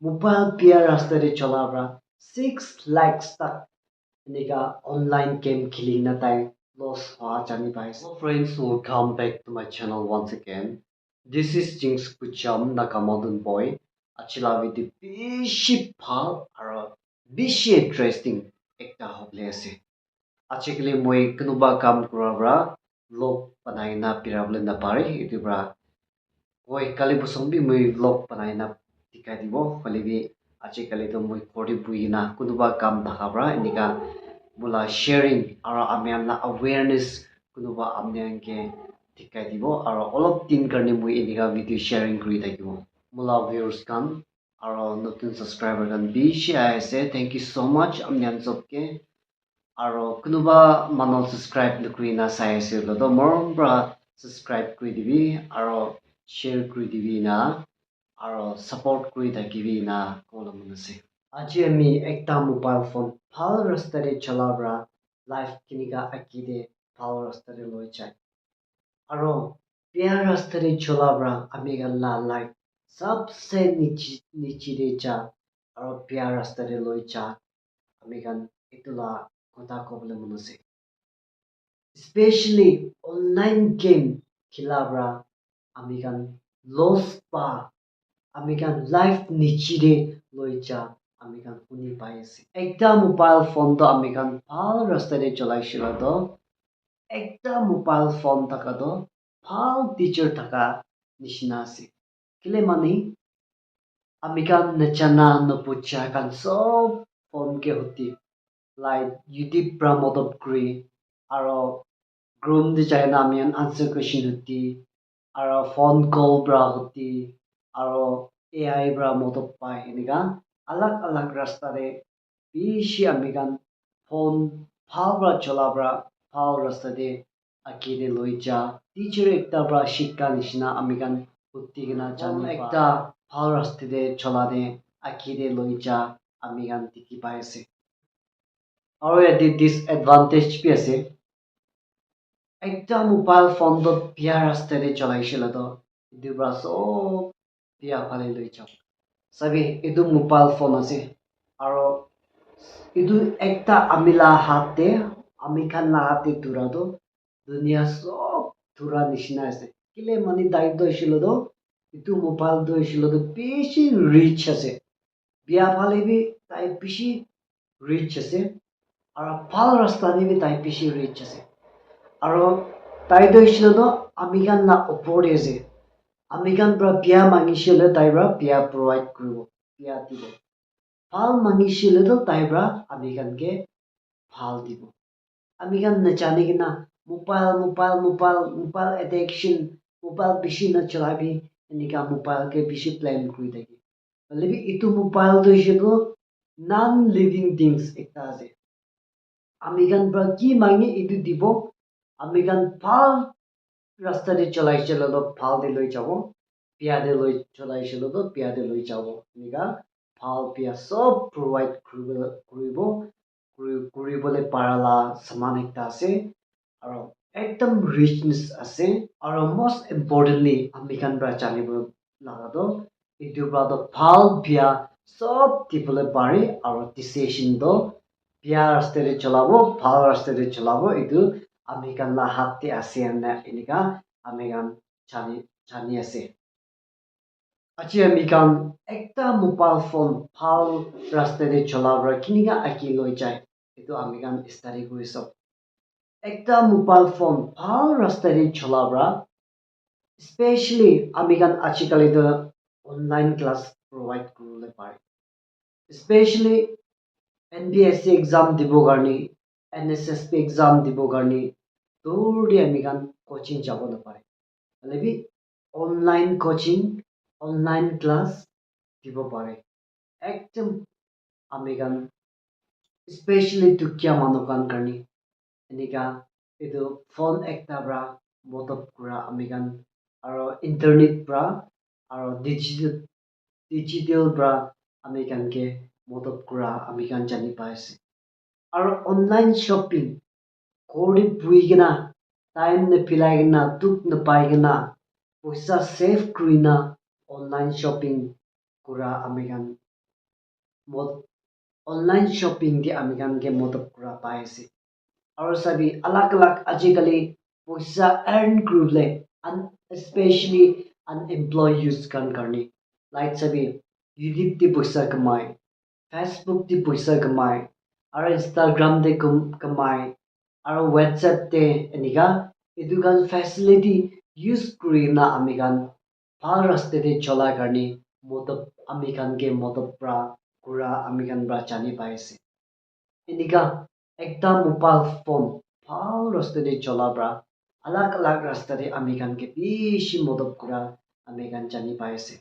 mobile pia rasta de cholabra 6 lakhs tak nega online game killing na tai loss ha chani pai. Hello friends, welcome back to my channel once again. This is Jinx Kucham Nakamodun boy. Achila with the bishi pal aro bishi interesting ekta hoble ase. Achikli moi kunuba kam kurabra vlog panai na pirable na pare itu bra. Oi kali busong bi moi vlog panai na dikai dibo kali bi achikali to moi kori bui na kunuba kam dakabra enika mula sharing aro amian na awareness kunuba amnian ke dikai dibo aro olop tin karni moi enika video sharing kuri thakibo. Mula viewers kan aro notun subscriber kan bishi aise, thank you so much amnian sobke. Aro kunuba mano subscribe nukuri na sai ase lodo morom bra subscribe kuri dibi aro share kuri dibi na aro support kuri thakibi na kola manase. Aji ami ekta mobile phone phal rasta de chalabra life kinika akide phal rasta de loi chai. Aro pia rasta de chalabra amiga la life sabse nichi de cha aro pia rasta de loi cha amigan itula kota kobole manase. Especially online game khilabra amigan loss pa amigan life nichide loicha amigan uni pai ase. Ekta mobile phone to amigan phal rasta de cholai shila to ekta mobile phone taka to phal teacher taka nishina ase. Kile mani amigan nachana nopucha kan sob phone ke hoti like YouTube pramodop kuri aro groom de china amian answer question hoti aro phone call bra hoti aro AI bra modop pai enika alag alag rasta de bishi amigan phone phal bra chola bra phal rasta de akide loija teacher ekta bra shikka nishina amigan hoti gina chani ekta phal rasta de chola de akide loija amigan tiki pai ase. Aro yate disadvantage bi ase. Ekta mobile phone to pia rasta de cholaishila to edu bra so pia phale loi chao. Sabi edu mobile phone ase aro edu ekta amila hate amikhan la hate tura to dunia sob tura nishina ase. Kile mani dai do ishilo to edu mobile do ishilo to bishi rich ase. Bia phale bi tai bishi rich ase aro phal rasta de bi tai bishi rich ase. Aro tai do ishilo to amikhan na opor de ase. Amikhan bra bia mangishile tai bra bia provide kuribo bia dibo. Phal mangishile to tai bra amikhan ke phal dibo. Amikhan nachane kina mobile addiction mobile bishi na chalabi enika mobile ke bishi plan kuri thaki. Lebi itu mobile to ishilo non living things ekta ase. Amikhan bra ki mangi itu dibo amikhan phal rasta de cholai chalo to phal de loi jabo pia de loi cholai chalo to pia de loi jabo enika phal pia sob provide kuribo kuribole parala saman ekta ase aro ekdam richness ase aro most importantly amikhan bra janibo laga to edu bra to phal pia sob dibole pare aro decision to pia rasta de cholabo phal rasta de cholabo edu amikhan la hat te ase na enika amikhan chani ase. Achi amikhan ekta mobile phone phal rasta de cholabra kinika aki loi chai etu amikhan study kuri sob. Ekta mobile phone phal rasta de cholabra especially amikhan achikali to online class provide kurule pare. Especially NBSC exam dibo karni NSSP exam dibo karni dori amikhan coaching jabo na pare. Lebi online coaching online class dibo pare. Ekdam amikhan especially dukya manukan karni enika edu phone ekta bra modop kura amikhan aro internet bra aro digital bra amikhan ke modop kura amikhan jani pai ase. Aro online shopping kori bui gina time na pilai gina tuk na pai gina poisa save kurina online shopping kura amikhan mod online shopping di amikan ke modap kura pai ase aru sabi alag alag ajikali poisa earn kurule and especially unemployed youth kan karni like sabi YouTube di poisa kamai Facebook di poisa kamai aru Instagram de kamai aru WhatsApp te enika edukan facility use kurina amikan bhal raste de chola karni modap amikan ke modap pra kura amikan pra chani pai ase enika ekta mobile phone bhal raste de chola pra alag alag rasta de amikan ke bishi modap kura amikan chani pai ase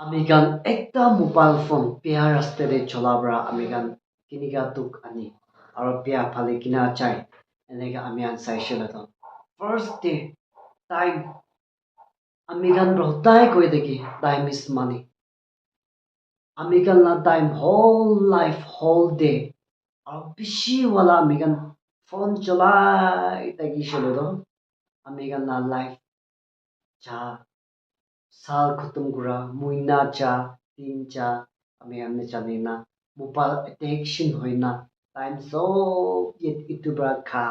amikan ekta mobile phone pia raste de chola pra amikan kinika tuk ani aru pia phale kina chai eneka amian sai shela to first day time amikan rohtai koi deki time is money amikan la time whole life whole day aru bishi wala amikan phone cholai tagi shelo to amikan la life cha sal khutum kura muina cha tin cha amikan ne chani na mobile addiction hoina time so yet itu bra kha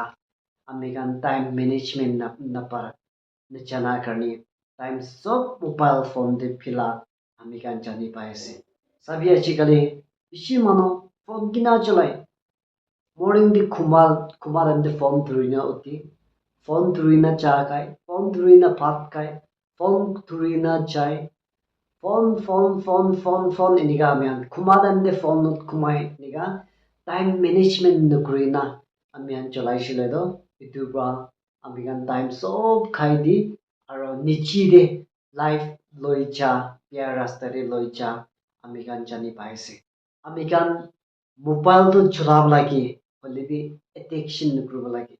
amikan time management na par ne chana karni time sob mobile phone de phila amikan chani pai ase sabi achikali bishi mano phone kina cholai morning di kumal and the phone thurina uti phone thurina cha kai phone thurina bhat kai phone thurina chai phone iniga amian kumal and the phone not kumai iniga time management no kurina amian cholai shile do itu ba amigan time sob khai di aro nichi de life loicha pia rasta de loicha amigan chani paise amigan mobile to chulab lagi holebi addiction nukrub lagi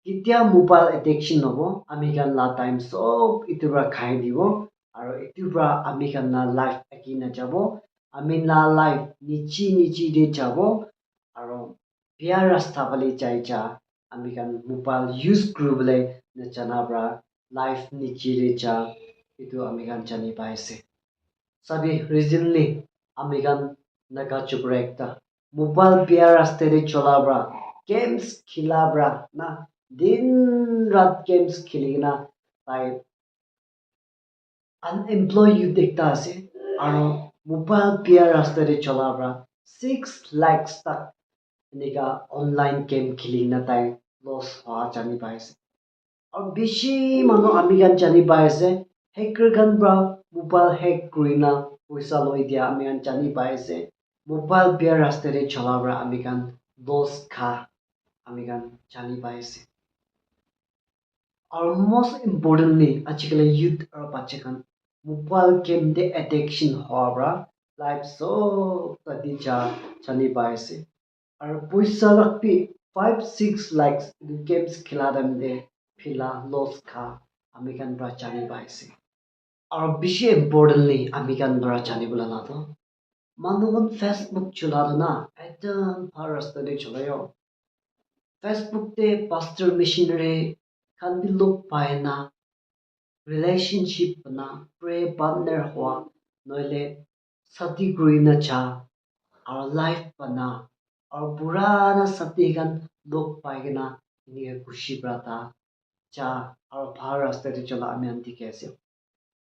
কেতিয়া mobile addiction হ'ব আমি গান লা time চব ইটোৰ পৰা খাই দিব আৰু ইটোৰ পৰা আমি গান না লাইফ একি নাযাব আমি না লাইফ নিচি দি যাব আৰু বিয়া ৰাস্তা পালি যাই যা আমি গান মোবাইল ইউজ কৰিবলৈ নজনা পৰা লাইফ নিচি দি যা এইটো আমি গান জানি পাইছে চাবি ৰিজেণ্টলি আমি গান নাগা চুপৰা একটা মোবাইল বিয়া ৰাস্তাৰে চলা পৰা গেমছ খেলা পৰা না दिन रात गेम्स खेलिकन ताई अनएम्प्लॉय youth एकता আছে আৰু মোবাইল বিয়া ৰাস্তাৰে চলা পৰা 6 lakhs tak এনেকা অনলাইন গেম খেলিকন তাই লছ হোৱা জানি পাইছে আৰু বেছি মানুহ আমি গান জানি পাইছে হেকাৰ গান পৰা মোবাইল হেক কৰিনা পইচা লৈ দিয়া আমি গান জানি পাইছে মোবাইল বিয়া ৰাস্তাৰে চলা পৰা আমি গান লছ খা আমি গান জানি পাইছে और most importantly आजकल youth और बच्चे kan mobile game de addiction hora life so tadi cha chani paise और पैसा rakpi 5-6 lakhs games khila dam de phila loss kha ami kan bra chani paise और bishi importantly ami kan bra chani bula na to manugon facebook chula na ekdam farasta de chulayo Facebook te pastor missionary kan bi look pae na relationship na pray partner hua noile sati kuri na cha our life bana और बुरा ना सती kan look pae na ni खुशी prata cha और भार रास्ते te chola amian ti kaise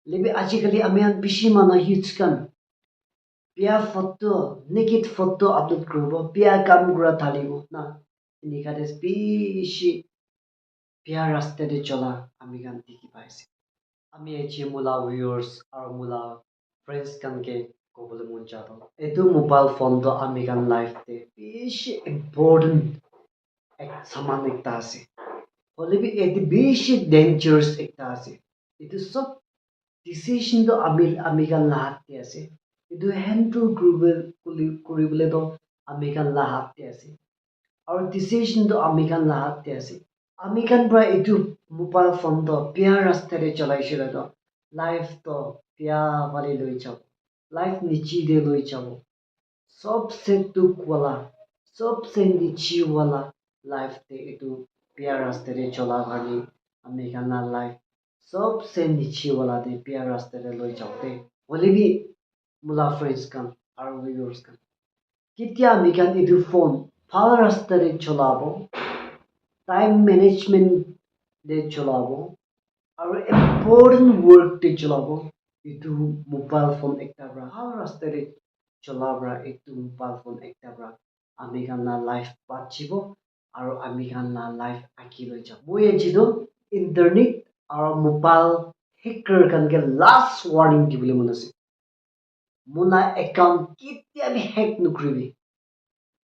lebi ajikali amian bishi mana huge kan pia photo naked photo upload kurbo pia kam gura thalibo na nikades bishi pia raste de chola ami gan dikhi paise ami echi mula viewers ar mula friends kan ke kobole mon chato etu mobile phone to ami gan life te bishi important ek saman ekta ase hole bi etu bishi dangerous ekta ase etu sob decision to ami gan lahat te ase etu handle kuribole to ami gan lahat te ase और decision to ami gan lahat te ase আমি kan pra etu mobile phone to pia rasta de cholai shila to life to pia wali loi chab life nichi de loi chab सबसे दुख वाला सबसे nichi wala life te etu pia rasta de chola bhani ami kan na life सबसे nichi wala de pia rasta de loi chab te holebi mula friends kan ar viewers kan কেতিয়া আমি kan itu phone ভাল ৰাস্তাৰে চলাব time management দে চলাব আৰু important work দে চলাব এইটো মোবাইল ফোন একটা ভাল ৰাস্তাৰে চলাব এইটো মোবাইল ফোন একটা আমি kan na লাইফ বাচিব আৰু আমি kan na লাইফ আঁকি লৈ যাব মই যিটো ইণ্টাৰনেট আৰু mobile hacker kan ke last warning দিবলৈ মন আছে মোলা একাউণ্ট কেতিয়াবি হেক নকৰিবি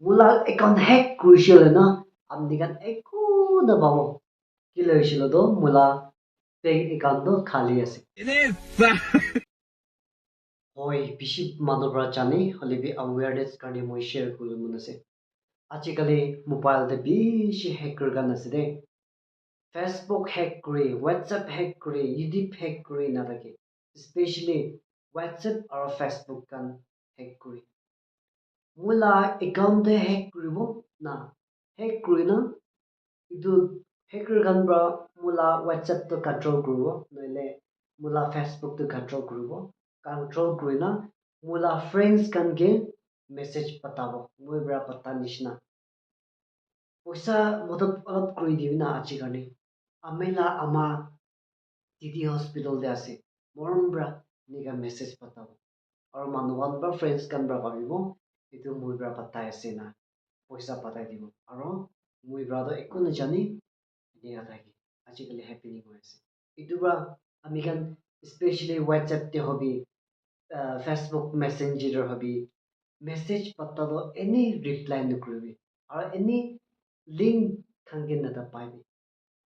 মোলা একাউণ্ট হেক কৰিছিলে না আপনি kan একো নাপাব কি লৈছিল তো মোলা বেংক একাউণ্টটো খালী আছে হয় বেছি মানুহৰ পৰা জানে হ'লে awareness কাৰণে মই শ্বেয়াৰ কৰিবলৈ মন আছে আজিকালি মোবাইলতে বেছি হেকাৰ গান আছে দেই ফেচবুক হেক কৰি হোৱাটছএপ হেক কৰি ইউটিউব হেক কৰি নাথাকে স্পেচিয়েলি হোৱাটছএপ আৰু ফেচবুক গান হেক কৰি মোলা একাউণ্টে হেক কৰিব না হেক কৰি না এইটো হেকাৰ গান পৰা মোলা হোৱাটছএপটো কণ্ট্ৰল কৰিব নহ'লে মোলা ফেচবুকটো কণ্ট্ৰল কৰি না মোলা ফ্ৰেণ্ডছ কানকে মেছেজ পঠাব মই পৰা পঠা নিচিনা পইচা মদত অলপ কৰি দিবি না আজি কাৰণে আমেলা আমা দিদি হস্পিটেলতে আছে মৰম পৰা এনেকা মেছেজ পঠাব আৰু মানুহৰ পৰা ফ্ৰেণ্ডছ কান পৰা ভাবিব এইটো মোৰ পৰা পঠাই আছে না পইচা পঠাই দিব আৰু মই পৰা একো নাজানি এনেকা থাকে আজিকালি হেপেনিং হৈ আছে এইটো পৰা আমি kan স্পেচিয়েলি হোৱাটছএপতে হবি ফেচবুক মেছেঞ্জাৰৰ হবি মেছেজ পঠালো এনেই ৰিপ্লাই নকৰিবি আৰু এনেই লিংক খানকে নাপাবি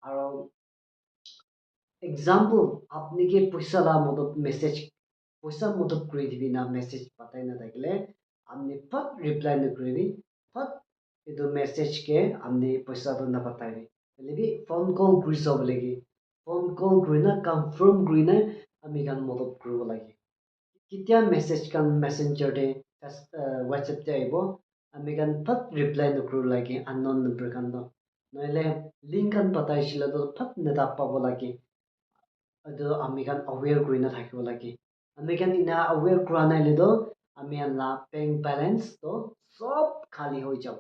আৰু এক্সাম্পল আপনি কি পইচা লা মদত মেছেজ পইচা মদত কৰি দিবি না মেছেজ পাঠাই নাথাকিলে আপনি ফট ৰিপ্লাই নকৰিবি ফট এইটো মেছেজকে আপনি পইচাটো নাপাঠাবি হ'লে ফোন কল কৰি চাব লাগে ফোন কল কৰি না কনফাৰ্ম কৰি না আমি kan মদত কৰিব লাগে কেতিয়া মেছেজ kan মেছেঞ্জাৰতে হোৱাটছএপতে আহিব আমি kan ফট ৰিপ্লাই নকৰিব লাগে আনন'ন নম্বৰ kan নহ'লে লিংক kan পঠাইছিলে তো ফট নাপাব লাগে itu আমি kan aware কৰি নাথাকিব লাগে আমি kan ইনা aware কৰা নাই লিতো আমি la bank balance তো সব খালি হৈ যাব